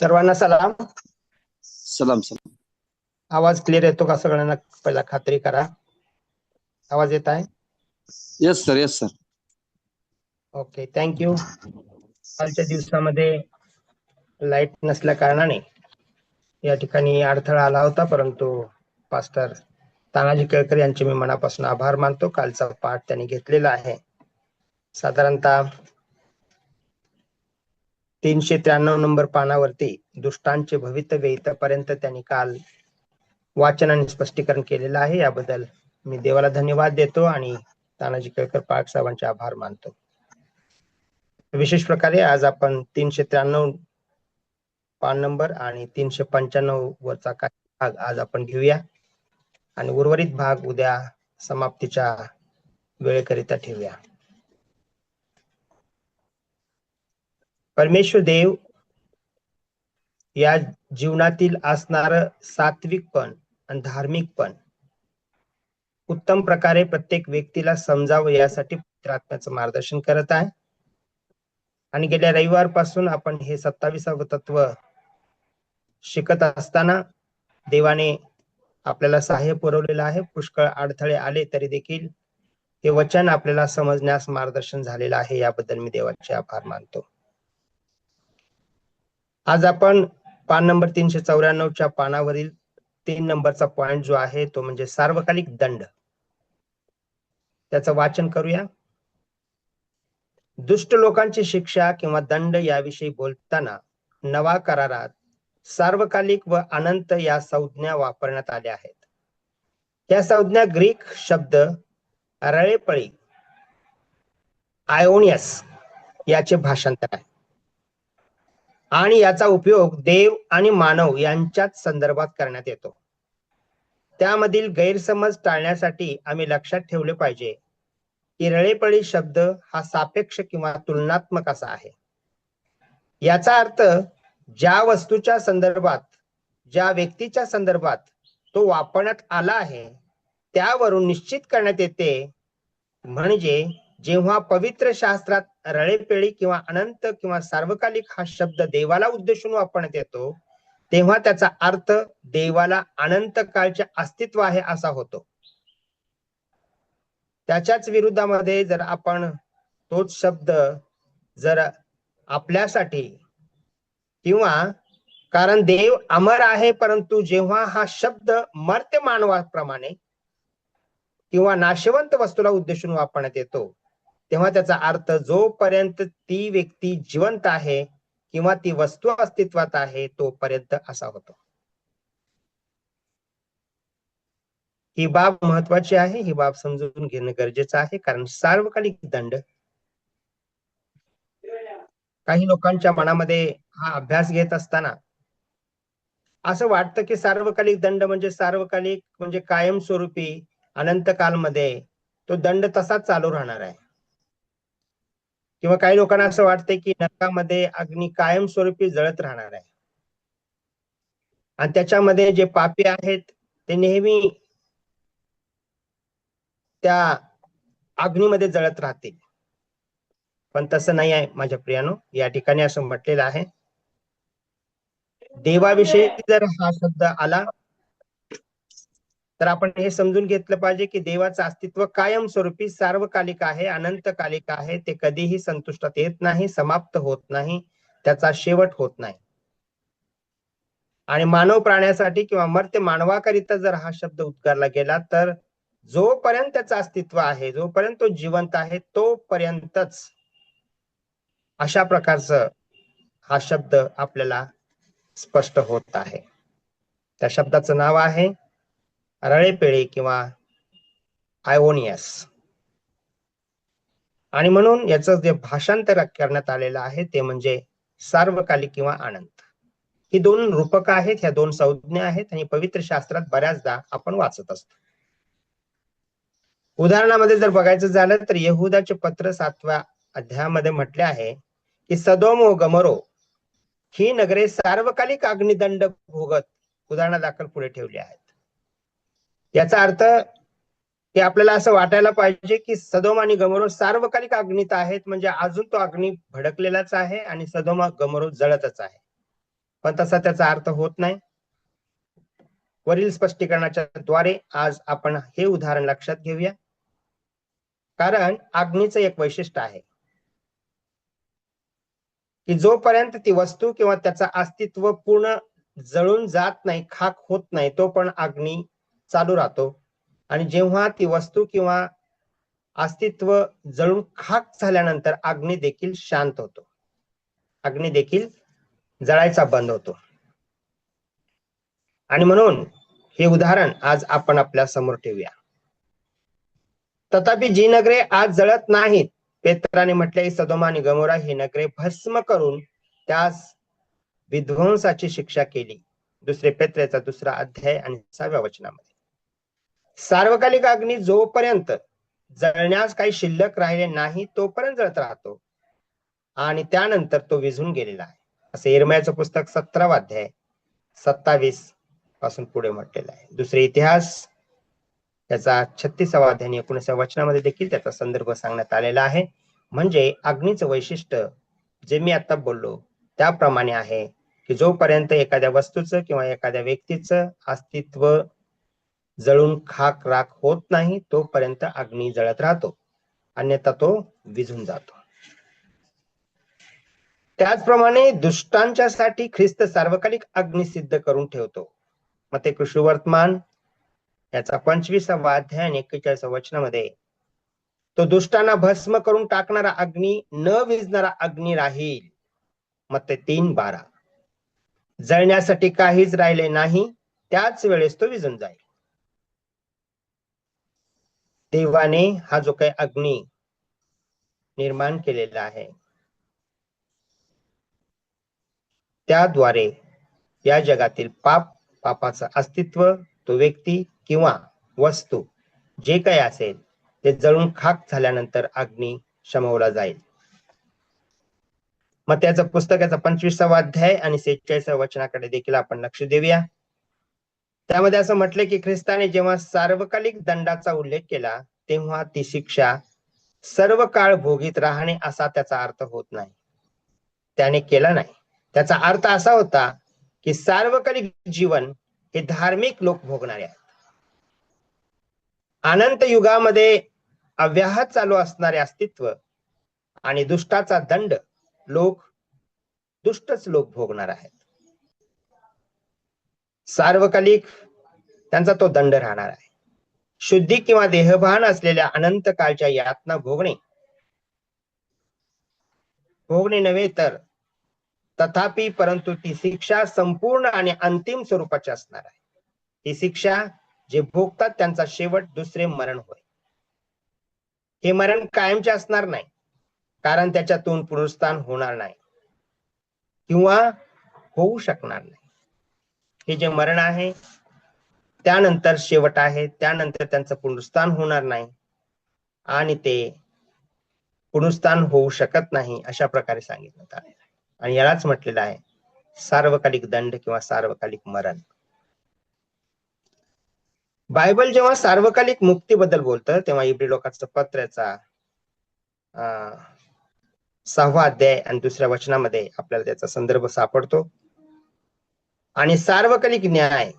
सर्वांना सलाम. सलाम सलाम. आवाज क्लिअर येतो का सगळ्यांना? पहिला खात्री करा. आवाज येत आहे? Yes sir, yes sir. Okay, thank you. कालच्या दिवसामध्ये लाईट नसल्या कारणाने या ठिकाणी अडथळा आला होता, परंतु पास्टर तानाजी केळकर यांचे मी मनापासून आभार मानतो. कालचा पाठ त्यांनी घेतलेला आहे. साधारणतः 393 नंबर पानावरती दुष्टांचे भवितव्य इथपर्यंत त्यांनी काल वाचन आणि स्पष्टीकरण केलेलं आहे. याबद्दल मी देवाला धन्यवाद देतो आणि तानाजी केळकर पाठ साहेबांचे आभार मानतो. विशेष प्रकारे आज आपण 393 पान नंबर आणि 395 वरचा काही भाग आज आपण घेऊया आणि उर्वरित भाग उद्या समाप्तीच्या वेळेकरिता ठेवूया. परमेश्वर देव या जीवनातील असणार सात्विकपण आणि धार्मिकपण उत्तम प्रकारे प्रत्येक व्यक्तीला समजावं यासाठी पवित्र आत्म्याचं मार्गदर्शन करत आहे. आणि गेल्या रविवारपासून आपण हे 27वे तत्व शिकत असताना देवाने आपल्याला सहाय्य पुरवलेलं आहे. पुष्कळ अडथळे आले तरी देखील ते वचन आपल्याला समजण्यास मार्गदर्शन झालेलं आहे. याबद्दल मी देवाचे आभार मानतो. आज आपण पान नंबर 394च्या पानावरील 3 नंबरचा पॉइंट जो आहे तो म्हणजे सार्वकालिक दंड, त्याचं वाचन करूया. दुष्ट लोकांची शिक्षा किंवा दंड याविषयी बोलताना नवा करारात सार्वकालिक व अनंत या संज्ञा वापरण्यात आल्या आहेत. या संज्ञा ग्रीक शब्द रळेपळी आयोनियस याचे भाषांतर आहे आणि याचा उपयोग देव आणि मानव यांच्याच संदर्भात करण्यात येतो. त्यामधील गैरसमज टाळण्यासाठी आम्ही लक्षात ठेवले पाहिजे की रळेपळी शब्द हा सापेक्ष किंवा तुलनात्मक असा आहे. याचा अर्थ ज्या वस्तूच्या संदर्भात, ज्या व्यक्तीच्या संदर्भात तो वापरण्यात आला आहे त्यावरून निश्चित करण्यात येते. म्हणजे जेव्हा पवित्र शास्त्रात रळेपेळी किंवा अनंत किंवा सार्वकालिक हा शब्द देवाला उद्देशून वापरण्यात येतो तेव्हा त्याचा अर्थ देवाला अनंत काळचे अस्तित्व आहे असा होतो. त्याच्याच विरुद्धामध्ये जर आपण तोच शब्द जर आपल्यासाठी किंवा कारण देव अमर आहे, परंतु जेव्हा हा शब्द मर्त्य मानवाप्रमाणे किंवा नाशवंत वस्तूला उद्देशून वापरण्यात येतो तेव्हा त्याचा अर्थ जोपर्यंत ती व्यक्ती जिवंत आहे किंवा ती वस्तू अस्तित्वात आहे तोपर्यंत असा होतो. ही बाब महत्वाची आहे. ही बाब समजून घेणं गरजेचं आहे. कारण सार्वकालिक दंड, काही लोकांच्या मनामध्ये हा अभ्यास घेत असताना असं वाटतं की सार्वकालिक दंड म्हणजे सार्वकालिक म्हणजे कायमस्वरूपी अनंत कालमध्ये तो दंड तसाच चालू राहणार आहे. किंवा काही लोकांना असं वाटतंय की नरकामध्ये अग्नी कायमस्वरूपी जळत राहणार आहे आणि त्याच्यामध्ये जे पापी आहेत ते नेहमी त्या अग्नीमध्ये जळत राहतील. पण तसं नाही आहे माझ्या प्रियानो. या ठिकाणी असं म्हटलेलं आहे, देवाविषयी जर हा शब्द आला तर आपण हे समजून घेतलं पाहिजे की देवाचं अस्तित्व कायमस्वरूपी सार्वकालिक आहे, अनंतकालिक आहे. ते कधीही संतुष्टात येत नाही, समाप्त होत नाही, त्याचा शेवट होत नाही. आणि मानव प्राण्यासाठी किंवा मर्त्य मानवाकरिता जर हा शब्द उद्गारला गेला तर जोपर्यंत त्याचं अस्तित्व आहे, जोपर्यंत तो जिवंत आहे तोपर्यंतच अशा प्रकारचं हा शब्द आपल्याला स्पष्ट होत आहे. त्या शब्दाचं नाव आहे रळेपेळी किंवा आयोनियस. आणि म्हणून याचं जे भाषांतर करण्यात आलेलं आहे ते म्हणजे सार्वकालिक किंवा अनंत. ही दोन रूपक आहेत, ह्या दोन संज्ञा आहेत आणि पवित्र शास्त्रात बऱ्याचदा आपण वाचत असतो. उदाहरणामध्ये जर बघायचं झालं तर यहूदाचे पत्र 7व्या अध्यायामध्ये म्हटले आहे की सदोम व गमोरा ही नगरे सार्वकालिक अग्निदंड भोगत उदाहरणादाखल पुढे ठेवली आहेत. याचा अर्थ की आपल्याला असं वाटायला पाहिजे की सदोम आणि गमोरा सार्वकालिक अग्नीत आहेत, म्हणजे अजून तो अग्नी भडकलेलाच आहे आणि सदोम गमोरा जळतच आहे. पण तसा त्याचा अर्थ होत नाही. वरील स्पष्टीकरणाच्या द्वारे आज आपण हे उदाहरण लक्षात घेऊया. कारण अग्नीचं एक वैशिष्ट्य आहे की जोपर्यंत ती वस्तू किंवा त्याचं अस्तित्व पूर्ण जळून जात नाही, खाक होत नाही, तो पण अग्नी चालू राहतो. आणि जेव्हा ती वस्तू किंवा अस्तित्व जळून खाक झाल्यानंतर अग्नी देखील शांत होतो, अग्नी देखील जळायचा बंद होतो. आणि म्हणून हे उदाहरण आज आपण आपल्या समोर ठेवूया. तथापि जी नगरे आज जळत नाहीत, पेत्राने म्हटले सदोमा आणि गमोरा ही नगरे भस्म करून त्यास विध्वंसाची शिक्षा केली. दुसरे पेत्रेचा 2 अध्याय आणि 6व्या वचनामध्ये. सार्वकालिक अग्नी जोपर्यंत जळण्यास काही शिल्लक राहिले नाही तोपर्यंत जळत राहतो आणि त्यानंतर तो विझून गेलेला आहे, असे यिर्मयाचं पुस्तक 17वा अध्याय 27 पासून पुढे म्हटलेलं आहे. दुसरे इतिहास त्याचा 36वा अध्याय आणि 19व्या वचनामध्ये देखील त्याचा संदर्भ सांगण्यात आलेला आहे. म्हणजे अग्नीचं वैशिष्ट्य जे मी आता बोललो त्याप्रमाणे आहे की जोपर्यंत एखाद्या वस्तूचं किंवा एखाद्या व्यक्तीचं अस्तित्व जळून खाक राख होत नाही तोपर्यंत अग्नी जळत राहतो, अन्यथा तो विझून जातो. त्याचप्रमाणे दुष्टांच्या साठी ख्रिस्त सार्वकालिक अग्नी सिद्ध करून ठेवतो. मग ते कृष्णवर्तमान याचा 25वा अध्याय आणि 41व्या वचनामध्ये तो दुष्टांना भस्म करून टाकणारा अग्नी, न विझणारा अग्नी राहील. मग ते 3:12 जळण्यासाठी काहीच राहिले नाही, त्याच वेळेस तो विझून जाईल. देवाने हा जो काही अग्नी निर्माण केलेला आहे त्याद्वारे या जगातील पापाचं अस्तित्व, तो व्यक्ती किंवा वस्तू जे काही असेल ते जळून खाक झाल्यानंतर अग्नी शमवला जाईल. मग त्याचं पुस्तकाचा 25वा अध्याय आणि 46व्या वचनाकडे देखील आपण लक्ष देऊया. त्यामध्ये असं म्हटलं की ख्रिस्ताने जेव्हा सार्वकालिक दंडाचा उल्लेख केला तेव्हा ती शिक्षा सर्व काळ भोगीत राहणे असा त्याचा अर्थ होत नाही, त्याने केला नाही. त्याचा अर्थ असा होता की सार्वकालिक जीवन हे धार्मिक लोक भोगणारे आहेत. अनंत युगामध्ये अव्याहत चालू असणारे अस्तित्व आणि दुष्टाचा दंड दुष्टच लोक भोगणार आहेत. सार्वकालिक त्यांचा तो दंड राहणार आहे. शुद्धी किंवा देहभान असलेल्या अनंत काळच्या यातना भोगणे नव्हे तर तथापि परंतु ती शिक्षा संपूर्ण आणि अंतिम स्वरूपाची असणार आहे. ही शिक्षा जे भोगतात त्यांचा शेवट दुसरे मरण होय. हे मरण कायमचे असणार नाही, कारण त्याच्यातून पुनरुत्थान होणार नाही किंवा होऊ शकणार नाही. हे जे मरण आहे त्यानंतर शेवट आहे, त्यानंतर त्यांचं पुनरुत्थान होणार नाही आणि ते पुनरुत्थान होऊ शकत नाही अशा प्रकारे सांगितलं आहे. आणि यालाच म्हटलेलं आहे सार्वकालिक दंड किंवा सार्वकालिक मरण. बायबल जेव्हा सार्वकालिक मुक्तीबद्दल बोलतं तेव्हा इब्री लोकांचं पत्राचा 6वा अध्याय आणि 2ऱ्या वचनामध्ये आपल्याला त्याचा संदर्भ सापडतो. आणि सार्वकालिक न्याय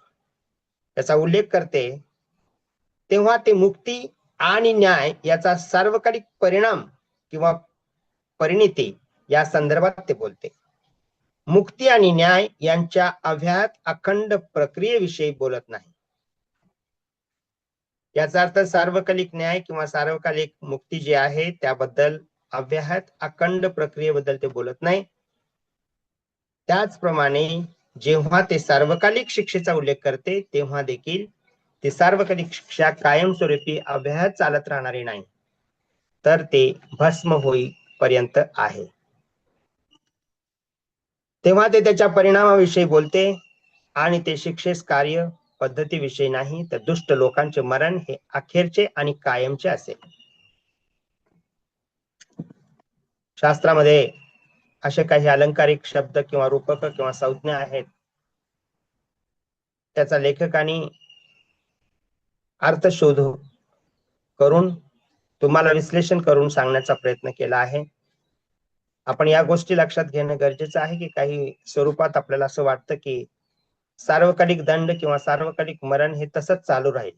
याचा उल्लेख करते तेव्हा ते मुक्ती आणि न्याय याचा सार्वकालिक परिणाम किंवा परिणिती या संदर्भात ते बोलते. मुक्ती आणि न्याय यांच्या अव्याहत अखंड प्रक्रियेविषयी बोलत नाही. याचा अर्थ सार्वकालिक न्याय किंवा सार्वकालिक मुक्ती जी आहे त्याबद्दल अव्याहत अखंड प्रक्रियेबद्दल ते बोलत नाही. त्याचप्रमाणे जेव्हा ते सार्वकालिक शिक्षेचा उल्लेख करते तेव्हा देखील ते सार्वकालिक शिक्षा कायमस्वरूपी अव्याहत चालत राहणारी नाही, तर ते भस्म होईपर्यंत आहे. तेव्हा ते त्याच्या परिणामाविषयी बोलते आणि ते शिक्षेस कार्य पद्धतीविषयी नाही, तर दुष्ट लोकांचे मरण हे अखेरचे आणि कायमचे असेल. शास्त्रामध्ये असे काही अलंकारिक शब्द किंवा रूपक किंवा संज्ञा आहेत, त्याचा लेखकाने अर्थ शोध करून तुम्हाला विश्लेषण करून सांगण्याचा प्रयत्न केला आहे. आपण या गोष्टी लक्षात घेणं गरजेचं आहे की काही स्वरूपात आपल्याला असं वाटतं की सार्वकालिक दंड किंवा सार्वकालिक मरण हे तसंच चालू राहील.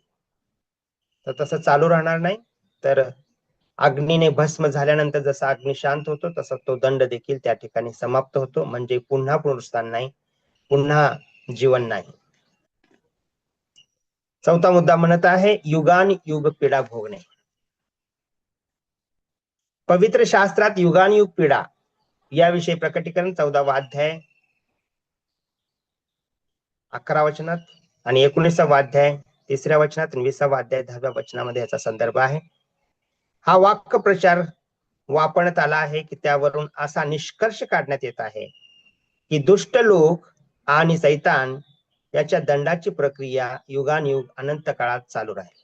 तर तसं चालू राहणार नाही. तर अग्नीने भस्म झाल्यानंतर जसा अग्नी शांत होतो तसा तो दंड देखील त्या ठिकाणी समाप्त होतो. म्हणजे पुन्हा पुनरुत्थान नाही, पुन्हा जीवन नाही. चौथा मुद्दा म्हणत आहे युगान युग पीडा भोगणे. पवित्र शास्त्रात युगानुयुग पीडा याविषयी प्रकटीकरण 14वा अध्याय 11 वचनात आणि 19वा अध्याय 3 वचनात आणि 20वा अध्याय 10व्या वचनामध्ये याचा संदर्भ आहे. हा वाक्य प्रचार वापरण्यात आला आहे की त्यावरून असा निष्कर्ष काढण्यात येत आहे की दुष्ट लोक आणि सैतान याच्या दंडाची प्रक्रिया युगानुयुग अनंत काळात चालू राहील.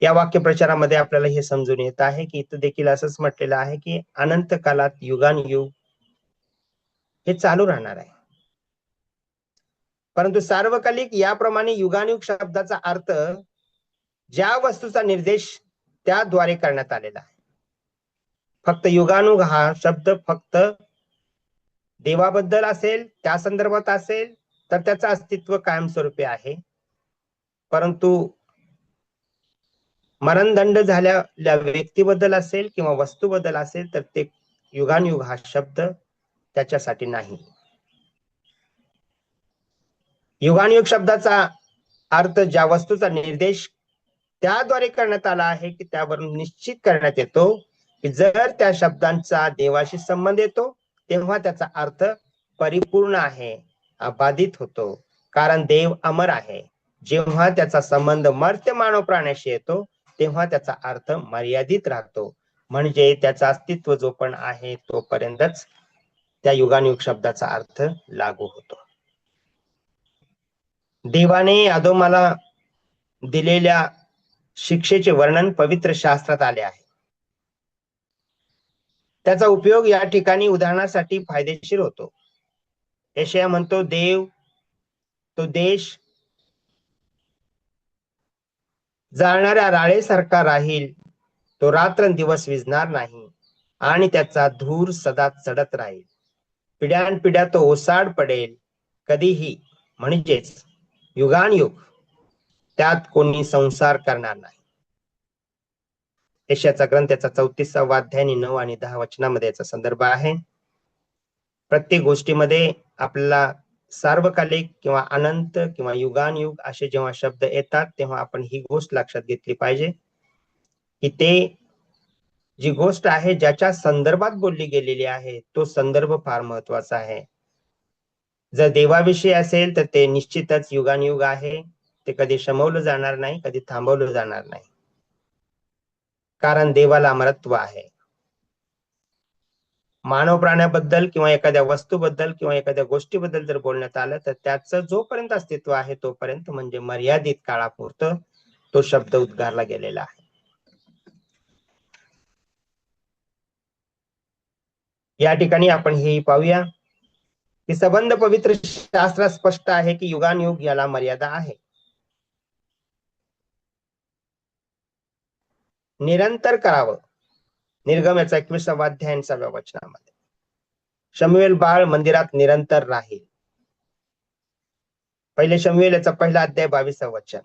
या वाक्यप्रचारामध्ये आपल्याला हे समजून येत आहे की इथं देखील असंच म्हटलेलं आहे की अनंत काळात युगानुयुग हे चालू राहणार आहे. परंतु सार्वकालिक याप्रमाणे युगानुयुग शब्दाचा अर्थ ज्या वस्तूचा निर्देश त्याद्वारे करण्यात आलेला आहे. फक्त युगानुग हा शब्द फक्त देवाबद्दल असेल, त्या संदर्भात असेल तर त्याचं अस्तित्व कायमस्वरूपी आहे. परंतु मरणदंड झालेल्या व्यक्तीबद्दल असेल किंवा वस्तूबद्दल असेल तर ते युगानुयुग हा शब्द त्याच्यासाठी नाही. युगानुयुग शब्दाचा अर्थ ज्या वस्तूचा निर्देश त्याद्वारे करण्यात आला आहे की त्यावरून निश्चित करण्यात येतो की जर त्या शब्दांचा देवाशी संबंध येतो तेव्हा त्याचा अर्थ परिपूर्ण आहे, अबाधित होतो. कारण देव अमर आहे. जेव्हा त्याचा संबंध मर्त्य मानव प्राण्याशी येतो तेव्हा त्याचा अर्थ मर्यादित राहतो. म्हणजे त्याचं अस्तित्व जो पण आहे तोपर्यंतच त्या युगानुयुग शब्दाचा अर्थ लागू होतो. देवाने अदोमाला दिलेल्या शिक्षेचे वर्णन पवित्र शास्त्रात आले आहे. त्याचा उपयोग या ठिकाणी उदाहरणासाठी फायदेशीर होतो. यशाया म्हणतो देव तो देश जाळणाऱ्या राळेसारखा राहील, तो रात्रंदिवस विझणार नाही आणि त्याचा धूर सदा चढत राहील. पिढ्यानपिढ्या तो ओसाड पडेल, कधीही म्हणजेच युगानुयुग त्यात कोणी संसार करणार नाही. यशायाचा ग्रंथ याचा 34वा अध्याय 9 आणि 10 वचनामध्ये याचा संदर्भ आहे. प्रत्येक गोष्टीमध्ये आपल्याला सार्वकालिक किंवा अनंत किंवा युगानुयुग असे जेव्हा शब्द येतात तेव्हा आपण ही गोष्ट लक्षात घेतली पाहिजे की ते जी गोष्ट आहे ज्याच्या संदर्भात बोलली गेलेली आहे तो संदर्भ फार महत्वाचा आहे. जर देवाविषयी असेल तर ते निश्चितच युगानुयुग आहे. ते कधी शमवलं जाणार नाही, कधी थांबवलं जाणार नाही. कारण देवाला अमरत्व आहे. मानव प्राण्याबद्दल किंवा एखाद्या वस्तूबद्दल किंवा एखाद्या गोष्टीबद्दल जर बोलण्यात आलं तर त्याचं जोपर्यंत अस्तित्व आहे तोपर्यंत म्हणजे मर्यादित काळापुरतं तो शब्द उद्गारला गेलेला आहे. या ठिकाणी आपण हे पाहूया की संबंध पवित्र शास्त्रात स्पष्ट आहे की युगानुयुग याला मर्यादा आहे. निरंतर करावं. निर्गम याचा 21वा अध्याय 6व्या वचनामध्ये शमूएल बाळ मंदिरात निरंतर राहील. पहिले शमूएल याचा पहिला अध्याय 22वा वचन.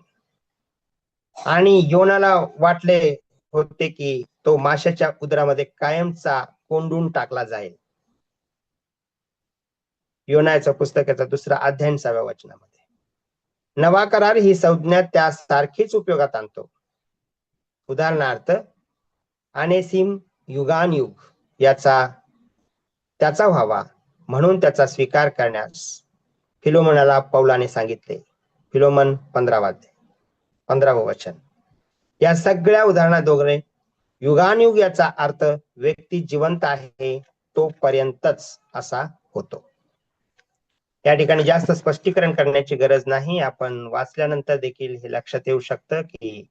आणि योनाला वाटले होते की तो माशाच्या उदरामध्ये कायमचा कोंडून टाकला जाईल. योनाच्या पुस्तकाचा 2रा अध्याय 6व्या वचनामध्ये. नवा करार ही संज्ञा त्या सारखीच उपयोगात आणतो. उदाहरणार्थ अनेसिम युगानुयुग याचा त्याचा व्हावा म्हणून त्याचा स्वीकार करण्यास फिलोमोनाला पौलाने सांगितले. फिलोमन 15वा अध्याय 15वं वचन. या सगळ्या उदाहरणाद्वारे युगानुयुग याचा अर्थ व्यक्ती जिवंत आहे तोपर्यंतच असा होतो. या ठिकाणी जास्त स्पष्टीकरण करण्याची गरज नाही. आपण वाचल्यानंतर देखील हे लक्षात येऊ शकतं की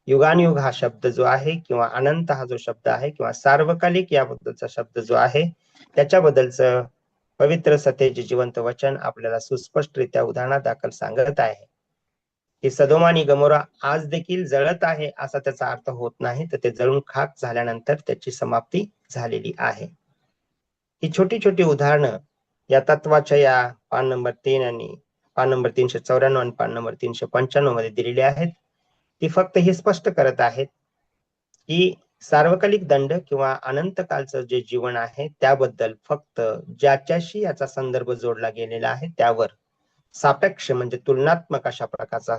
युगानुयुग हा शब्द जो आहे किंवा अनंत हा जो शब्द आहे किंवा सार्वकालिक याबद्दलचा शब्द जो आहे त्याच्याबद्दलचं पवित्र सत्याचे जिवंत वचन आपल्याला सुस्पष्टरित्या उदाहरणादाखल सांगत आहे की सदोम आणि गमोरा आज देखील जळत आहे असा त्याचा अर्थ होत नाही, तर ते जळून खाक झाल्यानंतर त्याची समाप्ती झालेली आहे. ही छोटी छोटी उदाहरणं या तत्वाच्या या पान नंबर 3 आणि पान नंबर 394 आणि पान नंबर 395 मध्ये दिलेली आहेत. ती फक्त हे स्पष्ट करत आहेत की सार्वकालिक दंड किंवा अनंत कालचं जे जीवन आहे त्याबद्दल फक्त ज्याच्याशी याचा संदर्भ जोडला गेलेला आहे त्यावर सापेक्ष म्हणजे तुलनात्मक अशा प्रकारचा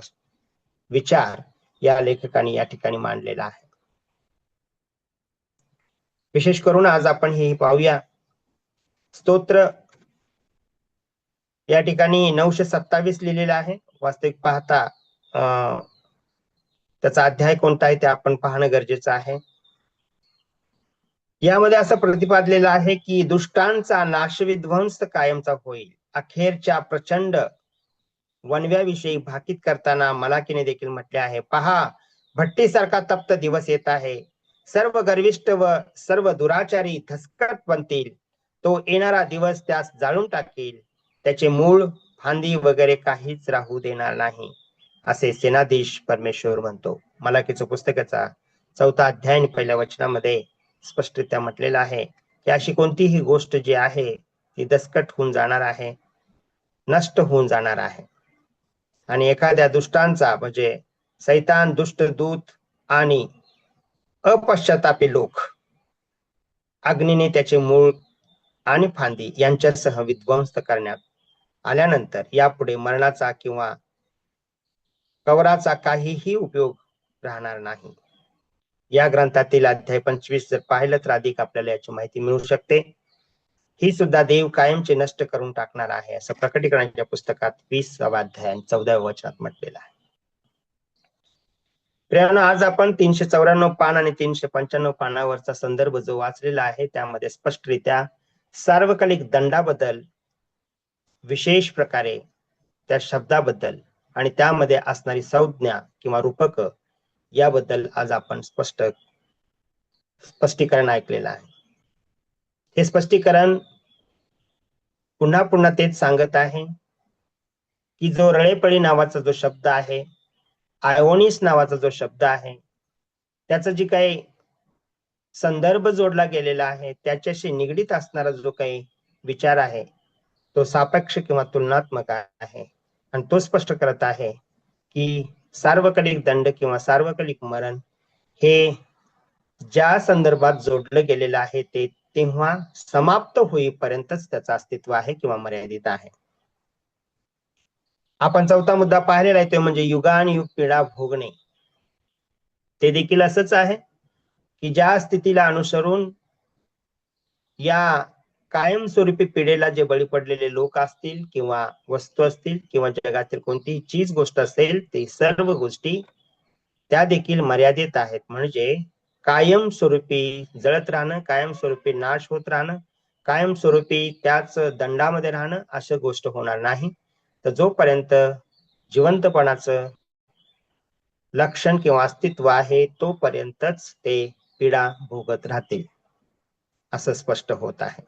विचार या लेखकाने या ठिकाणी मांडलेला आहे. विशेष करून आज आपण हे पाहूया स्तोत्र या ठिकाणी 927 लिहिलेलं आहे. वास्तविक पाहता त्याचा अध्याय कोणता आहे ते आपण पाहणं गरजेचं आहे. यामध्ये असं प्रतिपादलेलं आहे की दुष्टांचा नाशविध्वंस कायमचा होईल. अखेरच्या प्रचंड वनव्याविषयी भाकीत करताना मलाकीने देखील म्हटले आहे, पहा भट्टीसारखा तप्त दिवस येत आहे. सर्व गर्विष्ठ व सर्व दुराचारी धसकट बनतील. तो येणारा दिवस त्यास जाळून टाकेल. त्याचे मूळ फांदी वगैरे काहीच राहू देणार नाही, असे सेनाधीश परमेश्वर म्हणतो. मलाकीच्या पुस्तकाचा 4 अध्याय आणि 1 वचनामध्ये स्पष्टरित्या म्हटलेलं आहे की अशी कोणतीही गोष्ट जी आहे ती दसकट होऊन जाणार आहे, नष्ट होऊन जाणार आहे. आणि एखाद्या दुष्टांचा म्हणजे सैतान, दुष्ट दूत आणि अपश्चातापी लोक अग्नीने त्याचे मूळ आणि फांदी यांच्यासह विध्वंस करण्यात आल्यानंतर यापुढे मरणाचा किंवा कवराचा काहीही उपयोग राहणार नाही. या ग्रंथातील अध्याय 25 जर पाहिलं तर अधिक आपल्याला याची माहिती मिळू शकते. ही सुद्धा देव कायमचे नष्ट करून टाकणार आहे असं प्रकटीकरणाच्या पुस्तकात 20वा अध्याय 14व्या वचनात म्हटलेलं आहे. प्रियानो, आज आपण 394 पान आणि 395 पानावरचा संदर्भ जो वाचलेला आहे त्यामध्ये स्पष्टरित्या सार्वकालिक दंडाबद्दल, विशेष प्रकारे त्या शब्दाबद्दल आणि त्यामध्ये असणारी संज्ञा किंवा रूपक याबद्दल आज आपण स्पष्टीकरण ऐकलेलं आहे. हे स्पष्टीकरण पुन्हा पुन्हा तेच सांगत आहे की जो रळेपळी नावाचा जो शब्द आहे, आयोनिस नावाचा जो शब्द आहे, त्याचा जी काही संदर्भ जोडला गेलेला आहे त्याच्याशी निगडीत असणारा जो काही विचार आहे तो सापेक्ष किंवा तुलनात्मक आहे. आणि तो स्पष्ट करत आहे की सार्वकालिक दंड किंवा सार्वकालिक मरण हे ज्या संदर्भात जोडलं गेलेलं आहे ते तेव्हा समाप्त होईपर्यंतच त्याचं अस्तित्व आहे किंवा मर्यादित आहे. आपण 4था मुद्दा पाहिलेला आहे तो म्हणजे युगानुयुग पीडा भोगणे. ते देखील असंच आहे की ज्या स्थितीला अनुसरून या कायमस्वरूपी पिढेला जे बळी पडलेले लोक असतील किंवा वस्तू असतील किंवा जगातील कोणतीही चीज गोष्ट असेल, ते सर्व गोष्टी त्या देखील मर्यादित आहेत. म्हणजे कायमस्वरूपी जळत राहणं, कायमस्वरूपी नाश होत राहणं, कायमस्वरूपी त्याच दंडामध्ये राहणं अशा गोष्ट होणार नाही. तर जोपर्यंत जिवंतपणाचं लक्षण किंवा अस्तित्व आहे तोपर्यंतच ते पीडा भोगत राहतील असं स्पष्ट होत आहे.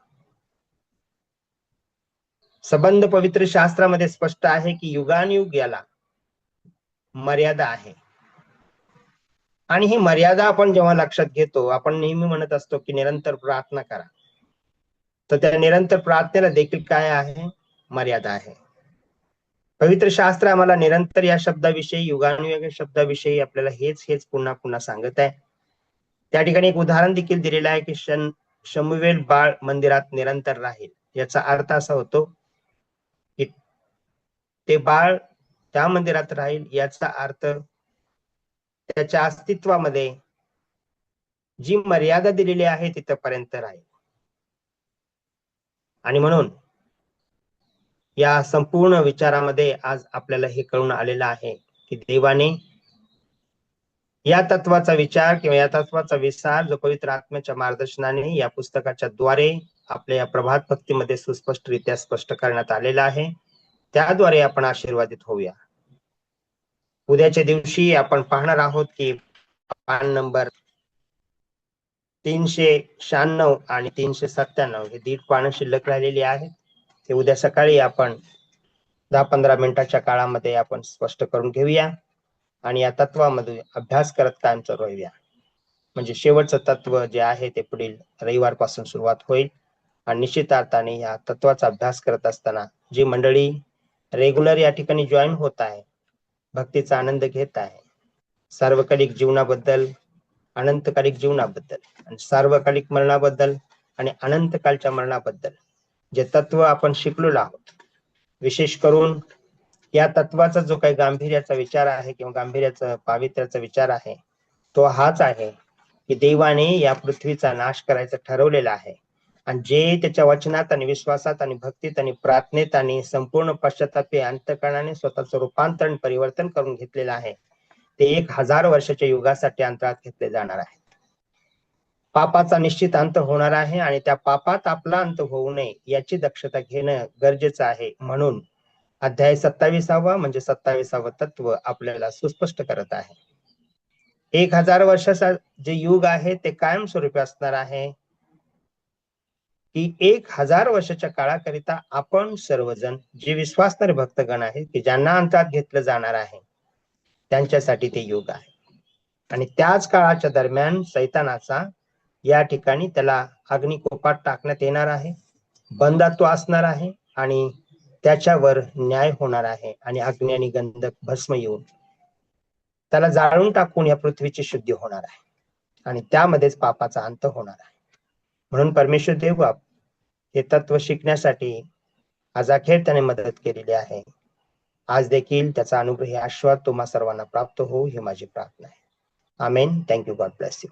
संबंध पवित्र शास्त्रामध्ये स्पष्ट आहे की युगानुयुग याला मर्यादा आहे. आणि ही मर्यादा आपण जेव्हा लक्षात घेतो, आपण नेहमी म्हणत असतो की निरंतर प्रार्थना करा. तर त्या निरंतर प्रार्थनेला देखील काय आहे? मर्यादा आहे. पवित्र शास्त्र आम्हाला निरंतर या शब्दाविषयी, युगानुयुग या शब्दाविषयी आपल्याला हेच पुन्हा पुन्हा सांगत आहे. त्या ठिकाणी एक उदाहरण देखील दिलेलं आहे की शमूवेल बाळ मंदिरात निरंतर राहील. याचा अर्थ असा होतो की ते बाळ त्या मंदिरात राहील, याचा अर्थ त्याच्या अस्तित्वामध्ये जी मर्यादा दिलेली आहे तिथपर्यंत राहील. आणि म्हणून या संपूर्ण विचारामध्ये आज आपल्याला हे कळून आलेलं आहे की देवाने या तत्वाचा विचार किंवा या तत्वाचा विस्तार जो पवित्र आत्म्याच्या मार्गदर्शनाने या पुस्तकाच्या द्वारे आपल्या या प्रभात भक्तीमध्ये सुस्पष्टरित्या स्पष्ट करण्यात आलेला आहे, त्याद्वारे आपण आशीर्वादित होऊया. उद्याच्या दिवशी आपण पाहणार आहोत की पान नंबर 396 आणि 397 हे 1.5 पानं शिल्लक राहिलेली आहेत. ते उद्या सकाळी आपण 10-15 मिनिटाच्या काळामध्ये आपण स्पष्ट करून घेऊया आणि या तत्वामध्ये अभ्यास करत कायमचं राहूया. म्हणजे शेवटचं तत्व जे आहे ते पुढील रविवारपासून सुरुवात होईल आणि निश्चित अर्थाने या तत्वाचा अभ्यास करत असताना जी मंडळी रेग्युलर या ठिकाणी जॉईन होत आहे, भक्तीचा आनंद घेत आहे, सार्वकालिक जीवनाबद्दल, अनंतकालिक जीवनाबद्दल आणि सार्वकालिक मरणाबद्दल आणि अनंतकालच्या मरणाबद्दल जे तत्व आपण शिकलेलो आहोत, विशेष करून या तत्वाचा जो काही गांभीर्याचा विचार आहे किंवा गांभीर्याचा पावित्र्याचा विचार आहे तो हाच आहे की देवाने या पृथ्वीचा नाश करायचा ठरवलेला आहे आणि जे त्याच्या वचनात आणि विश्वासात आणि भक्तीत आणि प्रार्थनेत आणि संपूर्ण पश्चातापी अंतःकरणाने स्वतःचं रूपांतरण परिवर्तन करून घेतलेलं आहे ते 1000 वर्षाच्या युगासाठी अंतराळात घेतले जाणार आहे. पापाचा निश्चित अंत होणार आहे आणि त्या पापात आपला अंत होऊ नये याची दक्षता घेणं गरजेचं आहे. म्हणून अध्याय 27 म्हणजे 27वं तत्व आपल्याला सुस्पष्ट करत आहे. 1000 वर्षाचा जे युग आहे ते कायमस्वरूपी असणार आहे की 1000 वर्षाच्या काळाकरिता आपण सर्वजण जे विश्वासणारे भक्तगण आहेत की ज्यांना अंतरात घेतलं जाणार आहे त्यांच्यासाठी ते युग आहे. आणि त्याच काळाच्या दरम्यान सैतानाचा या ठिकाणी त्याला अग्निकोपात टाकण्यात येणार आहे, बंदात्व असणार आहे आणि त्याच्यावर न्याय होणार आहे आणि अग्नी आणि गंधक भस्म येऊन त्याला जाळून टाकून या पृथ्वीची शुद्धी होणार आहे आणि त्यामध्येच पापाचा अंत होणार आहे. म्हणून परमेश्वर देव हे तत्व शिकण्यासाठी आज अखेर त्याने मदत केलेली आहे. आज देखील त्याचा अनुग्रह आशीर्वाद तुम्हा सर्वांना प्राप्त हो ही माझी प्रार्थना आहे. आमेन. थँक्यू. God bless you.